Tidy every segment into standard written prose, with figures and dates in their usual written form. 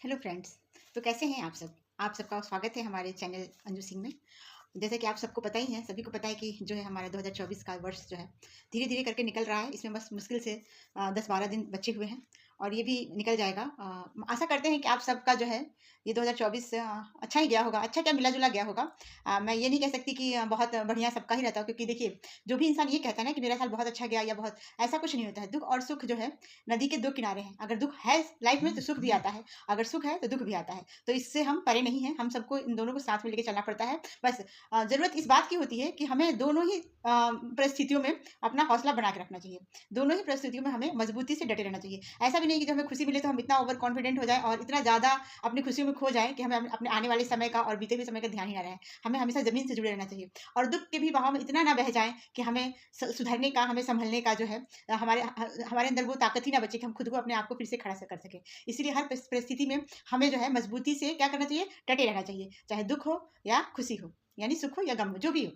Hello friends. तो कैसे हैं आप सब? आप सबका स्वागत है हमारे चैनल अंजू सिंह में। जैसे कि आप सबको पता ही है, सभी को पता है कि जो है हमारा 2024 का वर्ष जो है धीरे धीरे करके निकल रहा है। इसमें बस मुश्किल से 10-12 दिन बचे हुए हैं और ये भी निकल जाएगा। आशा करते हैं कि आप सबका जो है ये 2024 अच्छा ही गया होगा। अच्छा क्या, मिला जुला गया होगा। मैं ये नहीं कह सकती कि बहुत बढ़िया सबका ही रहता हो, क्योंकि देखिए जो भी इंसान ये कहता है ना कि मेरा साल बहुत अच्छा गया या बहुत, ऐसा कुछ नहीं होता है। दुख और सुख जो है नदी के दो किनारे हैं। अगर दुख है लाइफ में तो सुख भी आता है, अगर सुख है तो दुख भी आता है। तो इससे हम परे नहीं है, हम सबको इन दोनों को साथ में लेके चलना पड़ता है। बस ज़रूरत इस बात की होती है कि हमें दोनों ही परिस्थितियों में अपना हौसला बना के रखना चाहिए। दोनों ही परिस्थितियों में हमें मजबूती से डटे रहना चाहिए। ऐसा भी नहीं कि जब हमें खुशी मिले तो हम इतना ओवर कॉन्फिडेंट हो जाएँ और इतना ज़्यादा अपनी खुशियों में खो जाएँ कि हमें अपने आने वाले समय का और बीते हुए समय का ध्यान ही ना रहे। हमें हमेशा ज़मीन से जुड़े रहना चाहिए और दुःख के भी बहाव में इतना ना बह जाएँ कि हमें सुधरने का, हमें सँभलने का जो है हमारे अंदर वो ताकत ही ना बचे कि हम खुद को अपने आप को फिर से खड़ा कर सकें। इसीलिए हर परिस्थिति में हमें जो है मजबूती से क्या करना चाहिए, डटे रहना चाहिए। चाहे दुःख हो या खुशी हो, यानी सुख हो या गम हो, जो भी हो।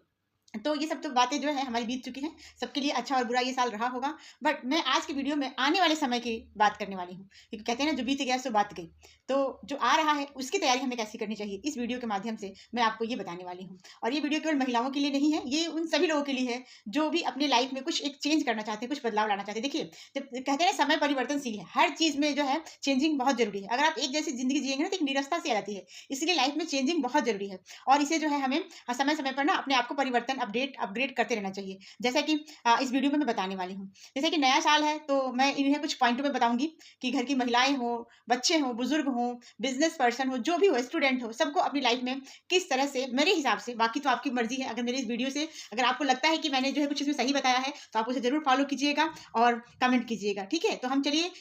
तो ये सब तो बातें जो है हमारी बीत चुकी हैं। सबके लिए अच्छा और बुरा ये साल रहा होगा। बट मैं आज की वीडियो में आने वाले समय की बात करने वाली हूँ, क्योंकि कहते हैं ना जो बीत गया सो बात गई। तो जो आ रहा है उसकी तैयारी हमें कैसी करनी चाहिए, इस वीडियो के माध्यम से मैं आपको ये बताने वाली हूँ। और ये वीडियो केवल महिलाओं के लिए नहीं है, ये उन सभी लोगों के लिए है जो भी अपने लाइफ में कुछ एक चेंज करना चाहते हैं, कुछ बदलाव लाना चाहते हैं। देखिए, जब कहते हैं ना समय परिवर्तनशील है, हर चीज़ में जो है चेंजिंग बहुत जरूरी है। अगर आप एक जैसी जिंदगी जिएंगे ना तो एक निरस्ता सी आ जाती है। इसलिए लाइफ में चेंजिंग बहुत जरूरी है और इसे जो है हमें समय समय पर ना अपने आप को परिवर्तन, अपग्रेड करते रहना चाहिए। जैसा कि इस वीडियो में मैं बताने वाली हूँ। जैसे कि नया साल है तो मैं इन्हें कुछ पॉइंटों में बताऊंगी कि घर की महिलाएं हो, बच्चे हो, बुजुर्ग हो, बिजनेस पर्सन हो, जो भी हो, स्टूडेंट हो, सबको अपनी लाइफ में किस तरह से, मेरे हिसाब से, बाकी तो आपकी मर्जी है, अगर मेरे इस वीडियो से अगर आपको लगता है कि मैंने जो है कुछ इसमें सही बताया है तो आप उसे जरूर फॉलो कीजिएगा और कमेंट कीजिएगा। ठीक है, तो हम चलिए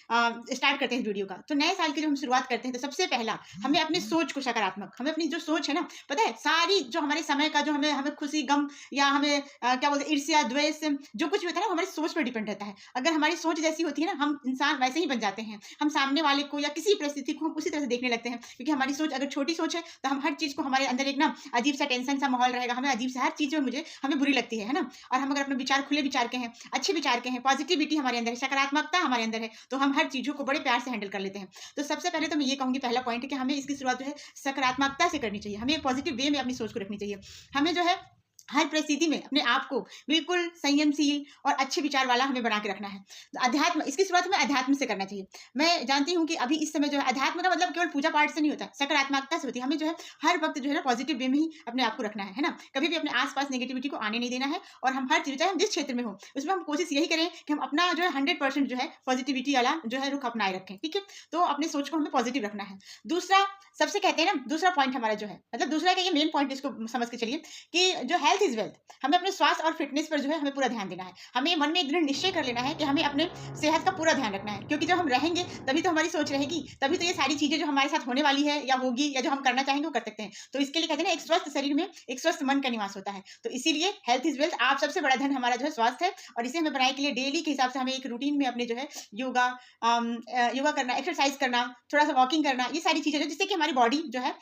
स्टार्ट करते हैं इस वीडियो का। तो नए साल की जो हम शुरुआत करते हैं तो सबसे पहला हमें अपनी सोच को सकारात्मक, हमें अपनी जो सोच है ना, पता है सारी जो हमारे समय का जो हमें हमें खुशी गम या हमें क्या बोलते हैं, ईर्ष्या द्वेष, जो कुछ भी होता है ना वो हमारी सोच पर डिपेंड रहता है। अगर हमारी सोच जैसी होती है ना, हम इंसान वैसे ही बन जाते हैं। हम सामने वाले को या किसी परिस्थिति को हम उसी तरह से देखने लगते हैं, क्योंकि हमारी सोच अगर छोटी सोच है तो हम हर चीज को, हमारे अंदर एक ना अजीब सा टेंशन सा माहौल रहेगा, हमें अजीब से हर चीज में हमें बुरी लगती है ना। और हम अगर अपने विचार खुले विचार के हैं, अच्छे विचार के हैं, पॉजिटिविटी हमारे अंदर है, सकारात्मकता हमारे अंदर है, तो हम हर चीजों को बड़े प्यार से हैंडल कर लेते हैं। तो सबसे पहले तो मैं ये कहूंगी, पहला पॉइंट है कि हमें इसकी शुरुआत जो है सकारात्मकता से करनी चाहिए। हमें पॉजिटिव वे में अपनी सोच को रखनी चाहिए। हमें जो है हर परिस्थिति में अपने आप को बिल्कुल संयमशील और अच्छे विचार वाला हमें बना के रखना है। अध्यात्म, इसकी शुरुआत हमें अध्यात्म से करना चाहिए। मैं जानती हूँ कि अभी इस समय जो है अध्यात्म का मतलब केवल पूजा पाठ से नहीं होता, सकारात्मकता से होती है। हमें जो है हर वक्त जो है ना पॉजिटिव वे में ही अपने आप को रखना है ना। कभी भी अपने आसपास नेगेटिविटी को आने नहीं देना है। और हम हर चीज, चाहे हम जिस क्षेत्र में हो, उसमें हम कोशिश यही करें कि हम अपना जो है 100% जो है पॉजिटिविटी वाला जो है रुख अपनाए रखें। ठीक है, तो अपने सोच को हमें पॉजिटिव रखना है। दूसरा, सबसे कहते हैं ना, दूसरा पॉइंट हमारा जो है, मतलब दूसरा का ये मेन पॉइंट, इसको समझ के चलिए कि जो हेल्थ इज वेल्थ, हमें अपने स्वास्थ्य और फिटनेस पर जो है हमें पूरा ध्यान देना है। हमें मन में एक दृढ़ निश्चय कर लेना है कि हमें अपने सेहत का पूरा ध्यान रखना है, क्योंकि जब हम रहेंगे तभी तो हमारी सोच रहेगी, तभी तो ये सारी चीजें जो हमारे साथ होने वाली है या होगी या जो हम करना चाहेंगे वो कर सकते हैं। तो इसके लिए कहते हैं ना, एक स्वस्थ शरीर में एक स्वस्थ मन का निवास होता है। तो इसीलिए हेल्थ इज वेल्थ, आप सबसे बड़ा धन हमारा जो है स्वास्थ्य है। और इसे हमें बनाने के लिए डेली के हिसाब से हमें एक रूटीन में अपने जो है योगा योगा करना, एक्सरसाइज करना, थोड़ा सा वॉकिंग करना, ये सारी चीजें जिससे कि हमारी बॉडी जो है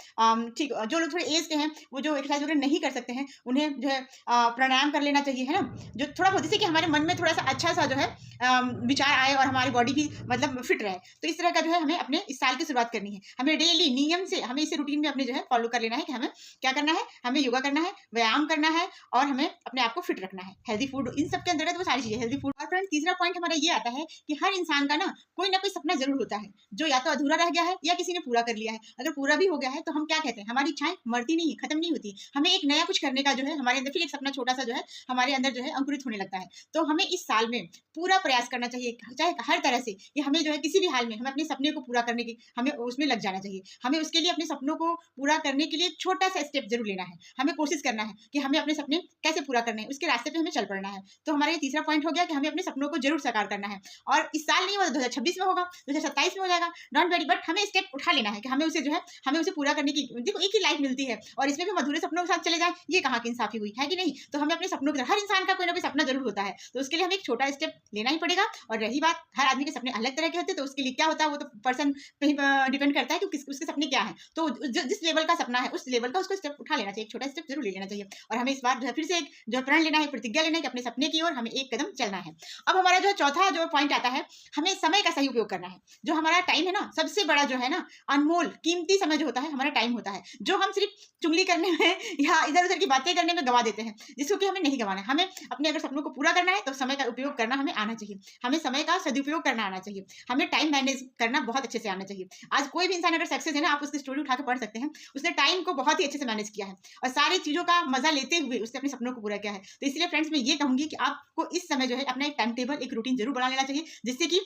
ठीक, जो लोग थोड़े एज के हैं वो जो एक्सरसाइज वगैरह नहीं कर सकते हैं उन्हें जो है प्राणायाम कर लेना चाहिए, है ना। जो थोड़ा बहुत, जिससे कि हमारे मन में थोड़ा सा अच्छा सा जो है विचार आए और हमारी बॉडी भी मतलब फिट रहे। तो इस तरह का जो है हमें अपने इस साल की शुरुआत करनी है। हमें डेली नियम से हमें इसे रूटीन में अपने जो है फॉलो कर लेना है कि हमें क्या करना है, हमें योगा करना है, व्यायाम करना है और हमें अपने आप को फिट रखना है। हेल्दी फूड इन सब के अंदर है, तो वो सारी चीजें हेल्दी फूड। और फ्रेंड, तीसरा पॉइंट हमारा ये आता है कि हर इंसान का ना कोई सपना जरूर होता है जो या तो अधूरा रह गया है या किसी ने पूरा कर लिया है। अगर पूरा भी हो गया है तो हम क्या कहते हैं, हमारी इच्छाएं मरती नहीं है, खत्म नहीं होती। हमें एक नया कुछ करने का जो है हमारे अंदर फिर एक सपना छोटा सा जो है हमारे अंदर जो है अंकुरित होने लगता है। तो हमें इस साल में पूरा प्रयास करना चाहिए, चाहे हर तरह से, कि हमें जो है किसी भी हाल में हमें अपने सपने को पूरा करने की हमें उसमें लग जाना चाहिए। हमें उसके लिए अपने सपनों को पूरा करने के लिए छोटा सा स्टेप जरूर लेना है। हमें कोशिश करना है कि हमें अपने सपने कैसे पूरा करने हैं, उसके रास्ते पे हमें चल पड़ना है। तो हमारा ये तीसरा पॉइंट हो गया कि हमें अपने सपनों को जरूर साकार करना है। और इस साल नहीं होगा, 2026 में होगा, 2027 में हो जाएगा, डोंट वरी, बट हमें स्टेप उठा लेना है कि हमें उसे जो है हमें उसे पूरा करने की, देखो एक ही लाइफ मिलती है और इसमें भी हम अधूरे सपनों के साथ चले जाएं, ये कहाँ की इंसाफी हुई है कि नहीं। तो हमें अपने सपनों की तरफ, हर इंसान का कोई ना कोई सपना जरूर होता है, तो उसके लिए हमें एक छोटा स्टेप लेना ही पड़ेगा। और रही बात हर आदमी के सपने अलग तरह के होते हैं, तो उसके लिए क्या होता है वो तो पर्सन पे ही डिपेंड करता है कि उसके सपने क्या है। तो जिस लेवल का सपना है उस लेवल का उसको स्टेप उठा लेना चाहिए, एक छोटा स्टेप जरूर ले लेना चाहिए। और हमें इस बार फिर से एक जो प्रण लेना है, प्रतिज्ञा लेना है कि अपने सपने की ओर हमें एक कदम चलना है। अब हमारा जो चौथा जो पॉइंट आता है, हमें समय का सही उपयोग करना है। जो हमारा टाइम है ना, सबसे बड़ा जो है ना अनमोल कीमती समय जो होता है हमारा टाइम होता है, जो हम सिर्फ चुगली करने में या इधर उधर की बातें करने में गवा देते हैं, जिसको कि हमें नहीं गवाना है। हमें अपने अगर सपनों को पूरा करना है तो समय का उपयोग करना हमें आना चाहिए, हमें समय का सदुपयोग करना आना चाहिए, हमें टाइम मैनेज करना बहुत अच्छे से आना चाहिए। आज कोई भी इंसान अगर सक्सेस है ना, आप उसकी स्टोरी उठा के पढ़ सकते हैं, उसने टाइम को बहुत ही अच्छे से मैनेज किया है और सारी चीजों का मजा लेते हुए उसने अपने सपनों को पूरा किया है। तो इसलिए फ्रेंड्स मैं ये कहूंगी कि आपको इस समय जो है अपना एक टाइम टेबल, एक रूटीन जरूर बना लेना चाहिए, जिससे कि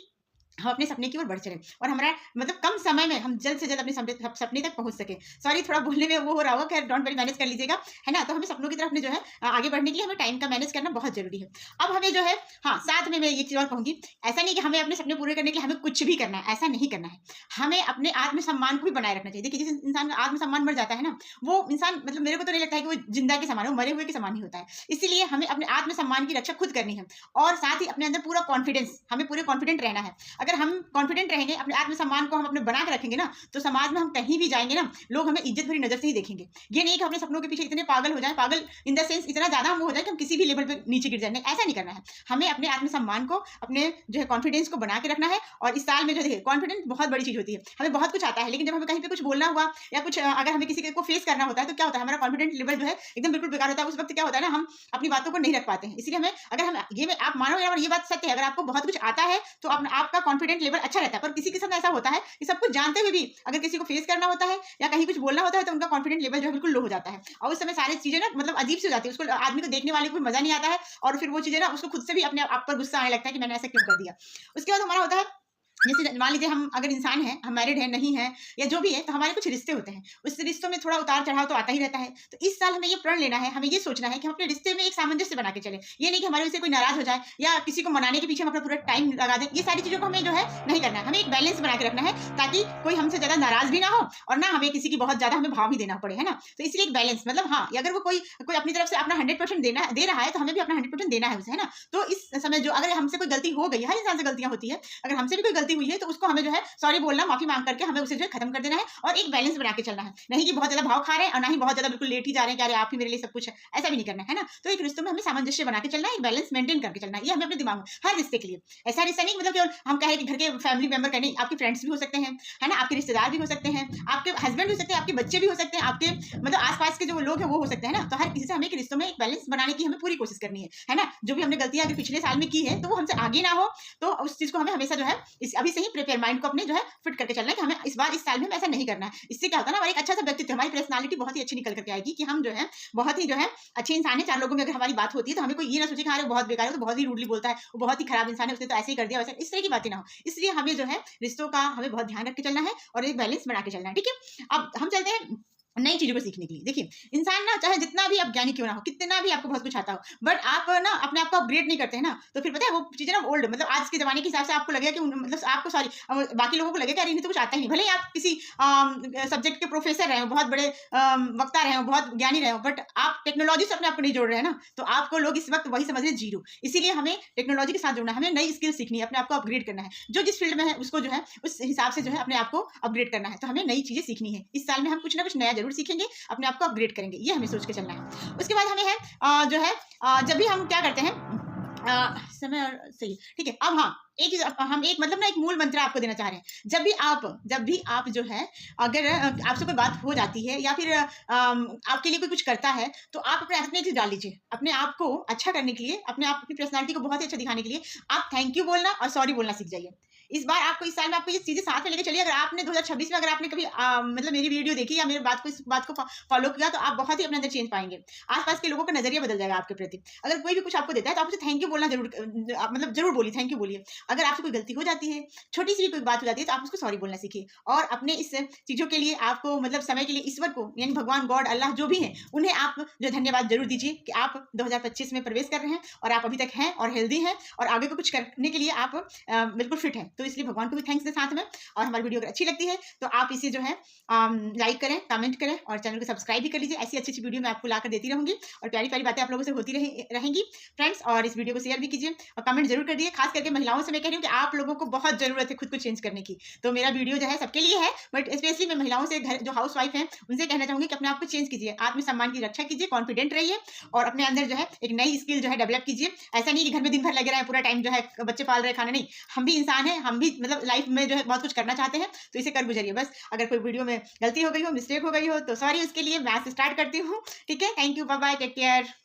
हम अपने सपने की ओर बढ़ चले और हमारा मतलब कम समय में हम जल्द से जल्द अपने सपने तक पहुंच सके। सॉरी थोड़ा बोलने में वो हो रहा होगा, खैर डोंट वरी, मैनेज कर लीजिएगा, है ना। तो हमें सपनों की तरफ में जो है आगे बढ़ने के लिए हमें टाइम का मैनेज करना बहुत जरूरी है। अब हमें जो है हाँ, साथ में मैं ये चीज और कहूंगी, ऐसा नहीं कि हमें अपने सपने पूरे करने के लिए हमें कुछ भी करना है, ऐसा नहीं करना है। हमें अपने आत्मसम्मान को भी बनाए रखना चाहिए। देखिए जिस इंसान का आत्मसम्मान मर जाता है ना, वो इंसान मतलब मेरे को तो नहीं लगता है कि वो जिंदा के समान है, वो मरे हुए के समान ही होता है। इसीलिए हमें अपने आत्मसम्मान की रक्षा खुद करनी है और साथ ही अपने अंदर पूरा कॉन्फिडेंस, हमें पूरे कॉन्फिडेंट रहना है। अगर हम कॉन्फिडेंट रहेंगे, अपने आत्मसम्मान को हम अपने बना के रखेंगे ना, तो समाज में हम कहीं भी जाएंगे ना, लोग हमें इज्जत भरी नजर से ही देखेंगे। ये नहीं कि अपने सपनों के पीछे इतने पागल हो जाए, पागल इन द सेंस इतना ज्यादा हम हो जाए कि हम किसी भी लेवल पे नीचे गिर जाए, नहीं, ऐसा नहीं करना है। हमें अपने आत्मसम्मान को, अपने जो है कॉन्फिडेंस को बना के रखना है। और इस साल में जो देखिए कॉन्फिडेंस बहुत बड़ी चीज होती है, हमें बहुत कुछ आता है, लेकिन जब हमें कहीं पे कुछ बोलना हुआ या कुछ अगर हमें किसी को फेस करना होता है, तो क्या होता है हमारा कॉन्फिडेंस लेवल जो है एकदम बिल्कुल बेकार होता है। उस वक्त क्या होता है ना, हम अपनी बातों को नहीं रख पाते हैं। इसलिए हमें अगर हम ये में आप मानो या ये बात सत्य है, अगर आपको बहुत कुछ आता है तो आपका कॉन्फिडेंस लेवल अच्छा रहता है। पर किसी के साथ ऐसा होता है कि सब कुछ जानते हुए भी अगर किसी को फेस करना होता है या कहीं कुछ बोलना होता है, तो उनका कॉन्फिडेंस लेवल जो है बिल्कुल लो हो जाता है और उस समय सारी चीजें ना मतलब अजीब सी हो जाती है, उसको आदमी को देखने वाले को मजा नहीं आता है और फिर वो चीजें ना उसको खुद से भी अपने आप पर गुस्सा आने लगता है कि मैंने ऐसा क्यों कर दिया। उसके बाद हमारा होता है, जैसे मान लीजिए हम अगर इंसान हैं, हम मैरिड हैं नहीं है या जो भी है, तो हमारे कुछ रिश्ते होते हैं, उस रिश्तों में थोड़ा उतार चढ़ाव तो आता ही रहता है। तो इस साल हमें ये प्रण लेना है, हमें ये सोचना है कि हम अपने रिश्ते में एक सामंजस्य बना के चले। ये नहीं कि हमारे वजह से कोई नाराज हो जाए या किसी को मनाने के पीछे हम अपना पूरा टाइम लगा दें। ये सारी चीजों को हमें जो है नहीं करना है, हमें एक बैलेंस बना के रखना है, ताकि कोई हमसे ज्यादा नाराज भी ना हो और ना हमें किसी की बहुत ज्यादा हमें भाव भी देना पड़े, है ना। तो इसलिए एक बैलेंस मतलब हाँ, अगर वो कोई अपनी तरफ से अपना 100% दे रहा है, तो हमें भी अपना 100% देना है उसे, है ना। तो इस समय जो अगर हमसे कोई गलती हो गई, हर इंसान से गलतियां होती है, अगर हमसे भी कोई गलती हुई है तो उसको हमें जो है सॉरी बोलना, माफी मांग करके हमें उसे जो है खत्म कर देना है और एक बैलेंस बना के चलना है। नहीं कि बहुत ज्यादा भाव खा रहे हैं और ना ही बहुत ज्यादा बिल्कुल लेट ही जा रहे हैं कि अरे आप ही मेरे लिए सब कुछ है, ऐसा भी नहीं करना है ना। तो एक रिश्तों में हमें सामंजस्य बना के चलना है, एक बैलेंस मेंटेन करके चलना है, ये हमें अपने दिमाग में हर रिश्ते के लिए। ऐसा रिश्ता नहीं मतलब केवल हम कहें कि घर के फैमिली मेंबर का नहीं, आपके फ्रेंड्स भी हो सकते हैं, है ना, आपके रिश्तेदार भी हो सकते हैं, आपके हस्बैंड भी हो सकते हैं, आपके बच्चे भी हो सकते हैं, आपके मतलब आसपास के जो लोग हैं वो हो सकते हैं ना। तो हर किसी से हमें एक रिश्तों में एक बैलेंस बनाने की हमें पूरी कोशिश करनी है ना। जो भी हमने गलतियां अगर पिछले साल में की है तो वो हमसे आगे ना हो, तो उस चीज को हमें हमेशा जो है अभी से ही प्रिपेयर माइंड को अपने जो है फिट करके चलना है कि हमें इस बार इस साल में ऐसा नहीं करना है। इससे क्या होता है ना, हमारा एक अच्छा सा व्यक्तित्व, हमारी पर्सनालिटी बहुत ही अच्छी निकल करके आएगी कि हम जो है बहुत ही जो है अच्छे इंसान है। चार लोगों में अगर हमारी बात होती है तो हमें कोई ये ना सोचे कि हाँ बहुत बेकार है, तो बहुत ही रूडली बोलता है, वो बहुत ही खराब इंसान है, उसने तो ऐसे ही कर दिया वैसे, इस तरह की बातें ना हो। इसलिए हमें जो है रिश्तों का हमें बहुत ध्यान रख के चलना है और एक बैलेंस बना के चलना है, ठीक है। अब हम चलते हैं नई चीजों को सीखने के लिए। देखिए इंसान ना चाहे जितना भी आप ज्ञानी क्यों ना हो, कितना भी आपको बहुत कुछ आता हो, बट आप ना अपने आप को अपग्रेड नहीं करते हैं ना, तो फिर पता है वो चीजें ना ओल्ड मतलब आज के जमाने के हिसाब से आपको लगेगा कि मतलब आपको सॉरी बाकी लोगों को लगेगा अरे इन्हें तो कुछ आता ही नहीं। भले ही आप किसी सब्जेक्ट के प्रोफेसर रहे हो, बहुत बड़े वक्ता रहे हो, बहुत ज्ञानी रहे हो, बट आप टेक्नोलॉजी से अपने आप को नहीं जोड़ रहे हैं ना, तो आपको लोग इस वक्त वही समझ रहे जीरो। इसीलिए हमें टेक्नोलॉजी के साथ जोड़ना है, हमें नई स्किल सीखनी है, अपने आप को अपग्रेड करना है। जो जिस फील्ड में है उसको जो है उस हिसाब से जो है अपने आप को अपग्रेड करना है। तो हमें नई चीजें सीखनी है। इस साल में हम कुछ ना कुछ नया जरूर सीखेंगे, अपने आपको अपग्रेड करेंगे, ये हमें सोच के चलना है। उसके बाद हमें है जो है जब भी हम क्या करते हैं समय और सही ठीक है। अब हाँ हम एक मतलब ना एक मूल मंत्र आपको देना चाह रहे हैं। जब भी आप जो है अगर आपसे कोई बात हो जाती है या फिर आपके लिए कोई कुछ करता है, तो आप अपने हाथ में एक चीज डाल लीजिए, अपने आप को अच्छा करने के लिए, अपने आप अपनी पर्सनालिटी को बहुत ही अच्छा दिखाने के लिए आप थैंक यू बोलना और सॉरी बोलना सीख जाइए। इस बार आपको इस साल में आपको ये चीजें साथ में लेके चलिए। अगर आपने 2026 में अगर आपने कभी मतलब मेरी वीडियो देखी या मेरी इस बात को फॉलो किया, तो आप बहुत ही अपने अंदर चेंज पाएंगे। आसपास के लोगों का नजरिया बदल जाएगा आपके प्रति। अगर कोई भी कुछ आपको देता है तो आप उसे थैंक यू बोलना मतलब जरूर बोलिए, थैंक यू बोलिए। अगर आपसे कोई गलती हो जाती है, छोटी सी भी कोई बात हो जाती है, तो आप उसको सॉरी बोलना सीखिए। और अपने इस चीजों के लिए आपको मतलब समय के लिए ईश्वर को यानी भगवान गॉड अल्लाह जो भी है उन्हें आप जो धन्यवाद जरूर दीजिए कि आप 2025 में प्रवेश कर रहे हैं और आप अभी तक हैं और हेल्दी हैं और आगे को कुछ करने के लिए आप बिल्कुल फिट हैं। तो इसलिए भगवान को भी थैंक्स दे साथ में। और हमारी वीडियो अगर अच्छी लगती है तो आप इसे जो है लाइक करें, कमेंट करें और चैनल को सब्सक्राइब भी कर लीजिए। ऐसी अच्छी अच्छी वीडियो मैं आपको लाकर देती रहूंगी और प्यारी प्यारी बातें आप लोगों से होती रहेंगी फ्रेंड्स। और इस वीडियो को शेयर भी कीजिए और कमेंट जरूर कर दिए। खास करके महिलाओं से मैं कह रही हूँ कि आप लोगों को बहुत जरूरत है खुद को चेंज करने की। तो मेरा वीडियो जो है सबके लिए है, बट स्पेशली मैं महिलाओं से, घर जो हाउस वाइफ है उनसे कहना चाहूंगी कि अपने आप को चेंज कीजिए, आत्मसम्मान की रक्षा कीजिए, कॉन्फिडेंट रहिए और अपने अंदर जो है एक नई स्किल जो है डेवलप कीजिए। ऐसा नहीं कि घर में दिन भर लगे रहे पूरा टाइम जो है बच्चे पाल रहे खाना, नहीं, हम भी इंसान हैं, हम भी मतलब लाइफ में जो है बहुत कुछ करना चाहते हैं, तो इसे कर गुजरिए बस। अगर कोई वीडियो में गलती हो गई हो, मिस्टेक हो गई हो तो सॉरी उसके लिए। मैं स्टार्ट करती हूँ, ठीक है। Thank you, bye bye, take care.